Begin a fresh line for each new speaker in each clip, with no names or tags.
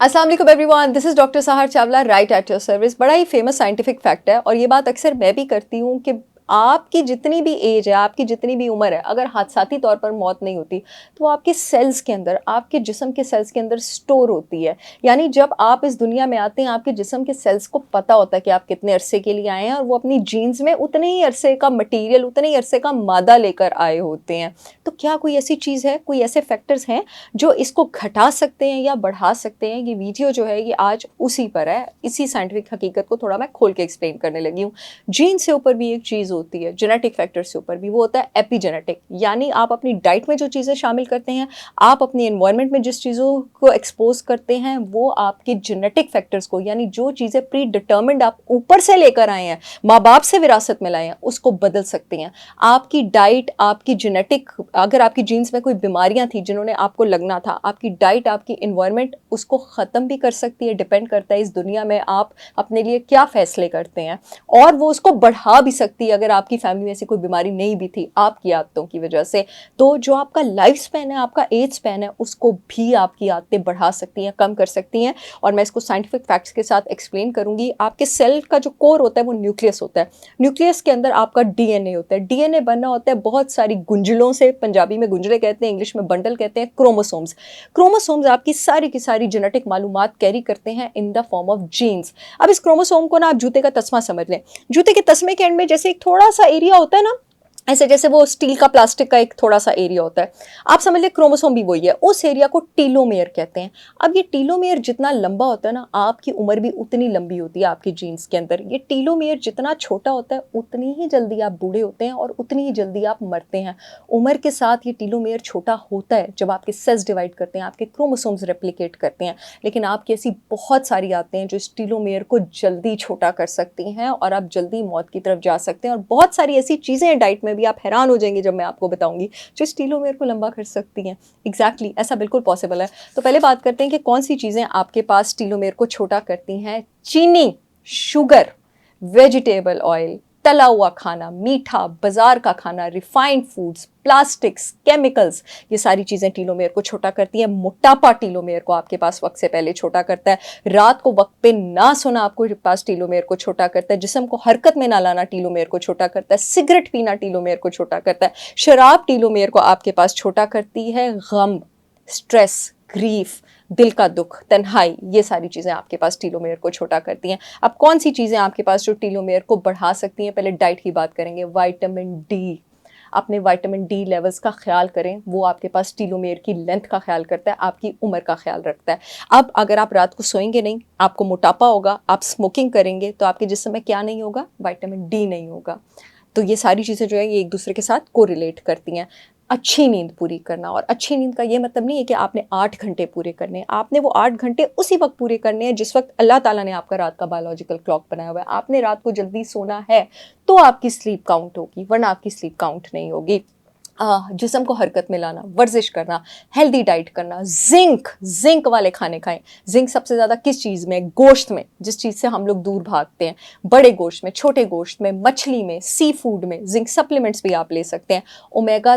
अस्सलाम वालेकुम everyone, this is doctor सहर Chawla, right at your service. बड़ा ही फेमस साइंटिफिक फैक्ट है और ये बात अक्सर मैं भी करती हूँ कि आपकी जितनी भी एज है, आपकी जितनी भी उम्र है, अगर हादसाती तौर पर मौत नहीं होती तो वो आपके सेल्स के अंदर, आपके जिस्म के सेल्स के अंदर स्टोर होती है। यानी जब आप इस दुनिया में आते हैं, आपके जिस्म के सेल्स को पता होता है कि आप कितने अरसे के लिए आए हैं और वो अपनी जीन्स में उतने ही अरसे का मटीरियल, उतने ही अरसे का मादा लेकर आए होते हैं। तो क्या कोई ऐसी चीज़ है, कोई ऐसे फैक्टर्स हैं जो इसको घटा सकते हैं या बढ़ा सकते हैं? ये वीडियो जो है ये आज उसी पर है, इसी साइंटिफिक हकीकत को थोड़ा मैं खोल के एक्सप्लेन करने लगी हूँ। जीन से ऊपर भी एक चीज़ होती है, जेनेटिक फैक्टर से ऊपर भी, वो होता है एपिजेनेटिक। यानी आप अपनी डाइट में जो चीज़ें शामिल करते हैं, आप अपनी एनवायरनमेंट में जिस चीज़ों को एक्सपोज करते हैं, वो आपके जेनेटिक फैक्टर्स को, यानी जो चीज़ें प्री डिटर्मिन्ड आप ऊपर से लेकर आए हैं, माँ बाप से विरासत में लाए हैं, उसको बदल सकती हैं। आपकी डाइट, आपकी जेनेटिक, अगर आपकी जीन्स में कोई बीमारियां थी जिन्होंने आपको लगना था, आपकी डाइट, आपकी इन्वायरमेंट उसको ख़त्म भी कर सकती है। डिपेंड करता है इस दुनिया में आप अपने लिए क्या फ़ैसले करते हैं, और वो उसको बढ़ा भी सकती है अगर आपकी फैमिली में ऐसी कोई बीमारी नहीं भी थी आपकी आदतों की वजह से। तो जो आपका लाइफ स्पैन है, आपका एज स्पैन है, उसको भी आपकी आदतें बढ़ा सकती हैं, कम कर सकती हैं। और मैं इसको साइंटिफिक फैक्ट्स के साथ एक्सप्लेन करूंगी। आपके सेल का जो कोर होता है वो न्यूक्लियस होता है। न्यूक्लियस के अंदर आपका डीएनए होता है। डीएनए बना होता है बहुत सारी गुंजलों से, पंजाबी में गुंजले कहते हैं, इंग्लिश में बंडल कहते हैं, क्रोमोसोम्स। क्रोमोसोम्स आपकी सारी की सारी जेनेटिक मालूमात कैरी करते हैं in the form of genes. अब इस क्रोमोसोम को ना आप जूते का तस्मा समझ लें। जूते के तस्मे के एंड में जैसे एक थोड़ा सा एरिया होता है ना, ऐसे जैसे वो स्टील का, प्लास्टिक का एक थोड़ा सा एरिया होता है, आप समझ ले क्रोमोसोम भी वही है। उस एरिया को टीलोमेयर कहते हैं। अब ये टीलोमेयर जितना लंबा होता है ना, आपकी उम्र भी उतनी लंबी होती है आपकी जीन्स के अंदर। ये टीलोमेयर जितना छोटा होता है उतनी ही जल्दी आप बूढ़े होते हैं और उतनी ही जल्दी आप मरते हैं। उम्र के साथ ये टीलोमेयर छोटा होता है जब आपके सेल्स डिवाइड करते हैं, आपके क्रोमोसोम्स रेप्लिकेट करते हैं। लेकिन आपकी ऐसी बहुत सारी आते हैं जो इस टीलोमेयर को जल्दी छोटा कर सकती हैं और आप जल्दी मौत की तरफ जा सकते हैं। और बहुत सारी ऐसी चीज़ें हैं डाइट में भी, आप हैरान हो जाएंगे जब मैं आपको बताऊंगी, जो इस टीलोमेयर को लंबा कर सकती हैं। एग्जैक्टली ऐसा बिल्कुल पॉसिबल है। तो पहले बात करते हैं कि कौन सी चीज़ें आपके पास टीलोमेयर को छोटा करती हैं। चीनी, शुगर, वेजिटेबल ऑयल, तला हुआ खाना, मीठा, बाजार का खाना, रिफाइंड फूड्स, प्लास्टिक्स, केमिकल्स, ये सारी चीज़ें टीलोमेयर को छोटा करती हैं। मोटापा टीलोमेयर को आपके पास वक्त से पहले छोटा करता है। रात को वक्त पे ना सोना आपको पास टीलोमेयर को छोटा करता है। जिस्म को हरकत में ना लाना टीलोमेयर को छोटा करता है। सिगरेट पीना टीलोमेयर को छोटा करता है। शराब टीलोमेयर को आपके पास छोटा करती है। गम, स्ट्रेस, ग्रीफ, दिल का दुख, तन्हाई, ये सारी चीज़ें आपके पास टीलोमेयर को छोटा करती हैं। अब कौन सी चीज़ें आपके पास जो टीलोमेयर को बढ़ा सकती हैं? पहले डाइट की बात करेंगे। विटामिन डी, अपने विटामिन डी लेवल्स का ख्याल करें, वो आपके पास टीलोमेयर की लेंथ का ख्याल करता है, आपकी उम्र का ख्याल रखता है। अब अगर आप रात को सोएंगे नहीं, आपको मोटापा होगा, आप स्मोकिंग करेंगे, तो आपके जिस्म में क्या नहीं होगा? विटामिन डी नहीं होगा। तो ये सारी चीज़ें जो है ये एक दूसरे के साथ कोरिलेट करती हैं। अच्छी नींद पूरी करना, और अच्छी नींद का ये मतलब नहीं है कि आपने 8 घंटे पूरे करने हैं। आपने वो 8 घंटे उसी वक्त पूरे करने हैं जिस वक्त अल्लाह ताला ने आपका रात का बायोलॉजिकल क्लॉक बनाया हुआ है। आपने रात को जल्दी सोना है तो आपकी स्लीप काउंट होगी, वरना आपकी स्लीप काउंट नहीं होगी। जिस्म को हरकत में लाना, वर्जिश करना, हेल्दी डाइट करना, जिंक वाले खाने खाएं। जिंक सबसे ज़्यादा किस चीज़ में? गोश्त में, जिस चीज़ से हम लोग दूर भागते हैं। बड़े गोश्त में, छोटे गोश्त में, मछली में, सी फूड में जिंक सप्लीमेंट्स भी आप ले सकते हैं। ओमेगा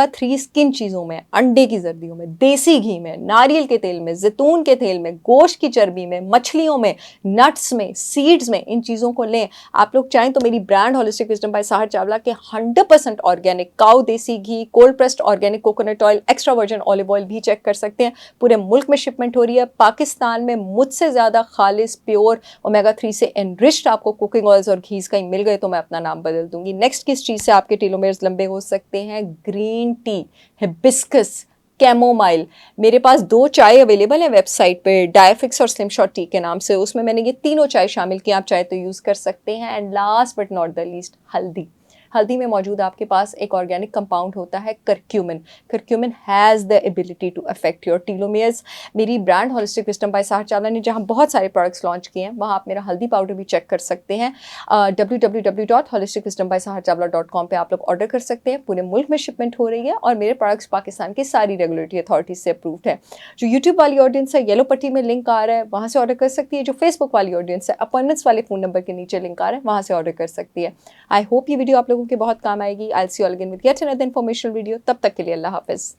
3 किन चीज़ों में? अंडे की जर्दियों में, देसी घी में, नारियल के तेल में, जैतून के तेल में, गोश्त की चर्बी में, मछलियों में, नट्स में, सीड्स में, इन चीज़ों को लें। आप लोग चाहें तो मेरी ब्रांड होलिस्टिक विजडम बाय सहर चावला के 100% organic cow desi ghee, cold pressed organic coconut oil, extra virgin olive oil भी चेक कर सकते हैं। पूरे मुल्क में शिपमेंट हो रही है। पाकिस्तान में मुझसे ज़्यादा खालिस, प्योर, ओमेगा 3 से एनरिच्ड आपको कुकिंग ऑयल्स और घीस कहीं मिल गए तो मैं अपना नाम बदल दूंगी। नेक्स्ट किस चीज़ से आपके टेलोमेयर्स लंबे हो सकते हैं? Green tea, hibiscus, chamomile. मेरे पास 2 चाय अवेलेबल है वेबसाइट पे, डायफिक्स और स्लिम शॉट टी के नाम से। उसमें मैंने ये तीनों चाय शामिल की, आप चाहे तो यूज़ कर सकते हैं। And last but not the least, हल्दी। हल्दी में मौजूद आपके पास एक ऑर्गेनिक कंपाउंड होता है curcumin. Curcumin has the ability to affect your telomeres. मेरी ब्रांड होलिस्टिक विजडम बाय सहर चावला ने जहां बहुत सारे प्रोडक्ट्स लॉन्च किए हैं, वहां आप मेरा हल्दी पाउडर भी चेक कर सकते हैं। www.holisticwisdombysaharchavla.com पे आप लोग ऑर्डर कर सकते हैं। पूरे मुल्क में शिपमेंट हो रही है और मेरे प्रोडक्ट्स पाकिस्तान की सारी रेगुलेटरी अथॉरिटीज से अप्रूव्ड है। जो यूट्यूब वाली ऑडियंस है, येलो पट्टी में लिंक आ रहा है, वहाँ से ऑर्डर कर सकती है। जो फेसबुक वाली ऑडियंस है, अपॉइंटमेंट्स वाले फ़ोन नंबर के नीचे लिंक आ रहा है, वहाँ से ऑर्डर कर सकती है। आई होप ये वीडियो आप लोगों के बहुत काम आएगी। I will see you all again with yet another informational video. तब तक के लिए अल्लाह हाफिज़।